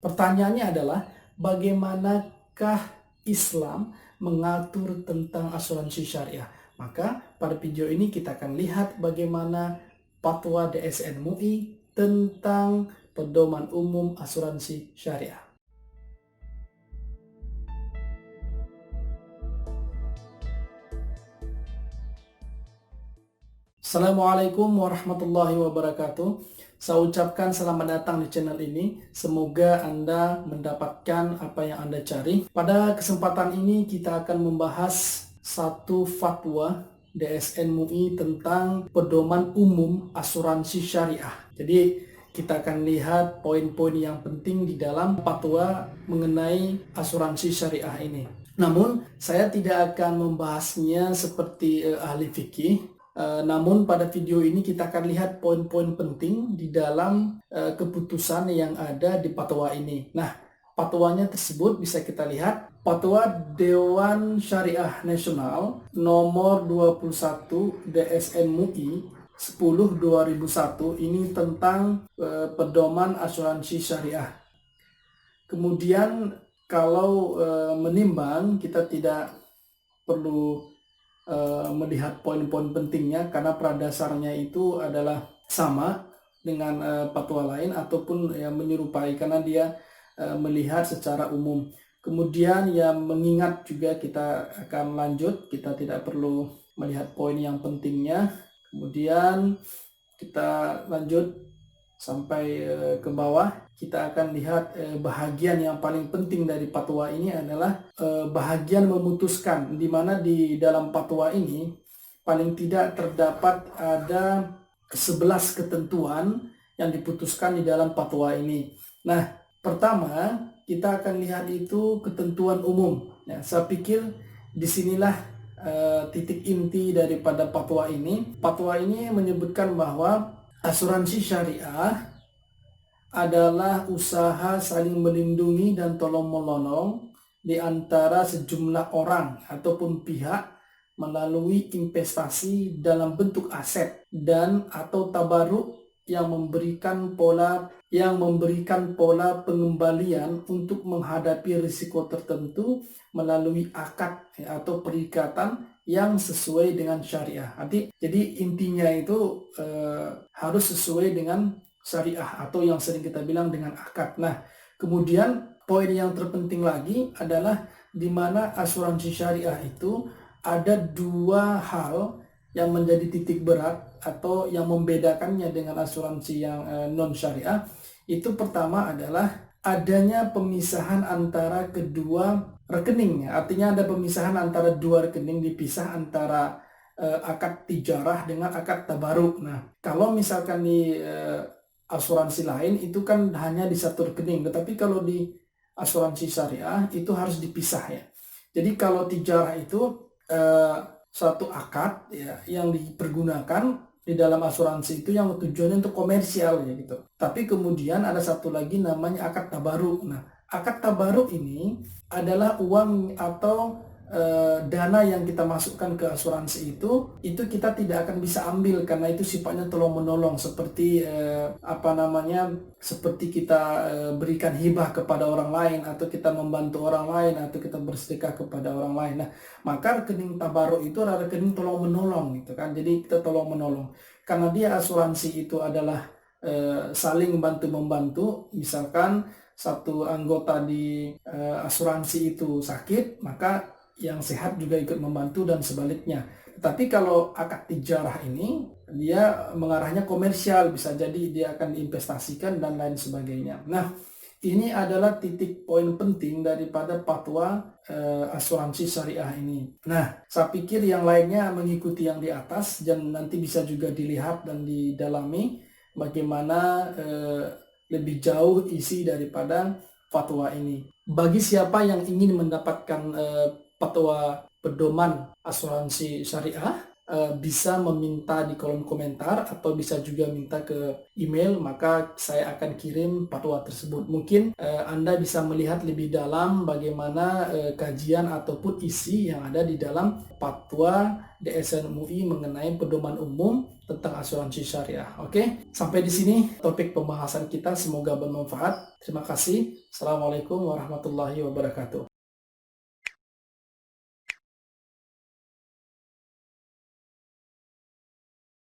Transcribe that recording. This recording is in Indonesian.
Pertanyaannya adalah, bagaimanakah Islam mengatur tentang asuransi syariah? Maka pada video ini kita akan lihat bagaimana fatwa DSN MUI tentang pedoman umum asuransi syariah. Assalamualaikum warahmatullahi wabarakatuh. Saya ucapkan selamat datang di channel ini. Semoga Anda mendapatkan apa yang Anda cari. Pada kesempatan ini kita akan membahas satu fatwa DSN MUI tentang pedoman umum asuransi syariah. Jadi kita akan lihat poin-poin yang penting di dalam fatwa mengenai asuransi syariah ini. Namun saya tidak akan membahasnya seperti ahli fikih. Namun pada video ini kita akan lihat poin-poin penting di dalam keputusan yang ada di fatwa ini. Nah, fatwanya tersebut bisa kita lihat Fatwa Dewan Syariah Nasional nomor 21 DSN MUI 10/2001 ini tentang pedoman asuransi syariah. Kemudian kalau menimbang, kita tidak perlu melihat poin-poin pentingnya karena pradasarnya itu adalah sama dengan fatwa lain ataupun yang menyerupai, karena dia melihat secara umum. Kemudian yang mengingat juga kita akan lanjut, kita tidak perlu melihat poin yang pentingnya. Kemudian kita lanjut sampai ke bawah, kita akan lihat bahagian yang paling penting dari fatwa ini adalah bahagian memutuskan, di mana di dalam fatwa ini paling tidak terdapat ada 11 ketentuan yang diputuskan di dalam fatwa ini. Nah, pertama kita akan lihat itu ketentuan umum. Ya, saya pikir disinilah titik inti daripada fatwa ini. Fatwa ini menyebutkan bahwa asuransi syariah adalah usaha saling melindungi dan tolong-menolong di antara sejumlah orang ataupun pihak melalui investasi dalam bentuk aset dan atau tabaruk yang memberikan pola pengembalian untuk menghadapi risiko tertentu melalui akad atau perikatan yang sesuai dengan syariah. Jadi intinya itu harus sesuai dengan syariah atau yang sering kita bilang dengan akad. Nah, kemudian poin yang terpenting lagi adalah di mana asuransi syariah itu ada dua hal yang menjadi titik berat atau yang membedakannya dengan asuransi yang non syariah. Itu pertama adalah adanya pemisahan antara kedua rekening. Artinya ada pemisahan antara dua rekening, dipisah antara akad tijarah dengan akad tabaruk. Nah, kalau misalkan di asuransi lain itu kan hanya di satu rekening, tetapi kalau di asuransi syariah itu harus dipisah ya. Jadi kalau tijarah itu suatu akad ya yang dipergunakan di dalam asuransi itu yang tujuannya untuk komersial ya gitu. Tapi kemudian ada satu lagi namanya akad tabaruk. Nah, akad tabaruk ini adalah uang atau dana yang kita masukkan ke asuransi itu kita tidak akan bisa ambil karena itu sifatnya tolong menolong, seperti seperti kita berikan hibah kepada orang lain, atau kita membantu orang lain, atau kita bersedekah kepada orang lain. Nah, maka rekening tabaruk itu adalah rekening tolong menolong gitu kan. Jadi kita tolong menolong karena dia asuransi itu adalah saling bantu membantu. Misalkan satu anggota di asuransi itu sakit, maka yang sehat juga ikut membantu dan sebaliknya. Tapi kalau akad tijarah ini dia mengarahnya komersial, bisa jadi dia akan diinvestasikan dan lain sebagainya. Nah, ini adalah titik poin penting daripada fatwa asuransi syariah ini. Nah, saya pikir yang lainnya mengikuti yang di atas dan nanti bisa juga dilihat dan didalami bagaimana lebih jauh isi daripada fatwa ini. Bagi siapa yang ingin mendapatkan fatwa pedoman asuransi syariah, bisa meminta di kolom komentar atau bisa juga minta ke email, maka saya akan kirim fatwa tersebut. Mungkin Anda bisa melihat lebih dalam bagaimana kajian ataupun isi yang ada di dalam fatwa DSN MUI mengenai pedoman umum tentang asuransi syariah. Oke, sampai di sini topik pembahasan kita. Semoga bermanfaat. Terima kasih. Assalamualaikum warahmatullahi wabarakatuh.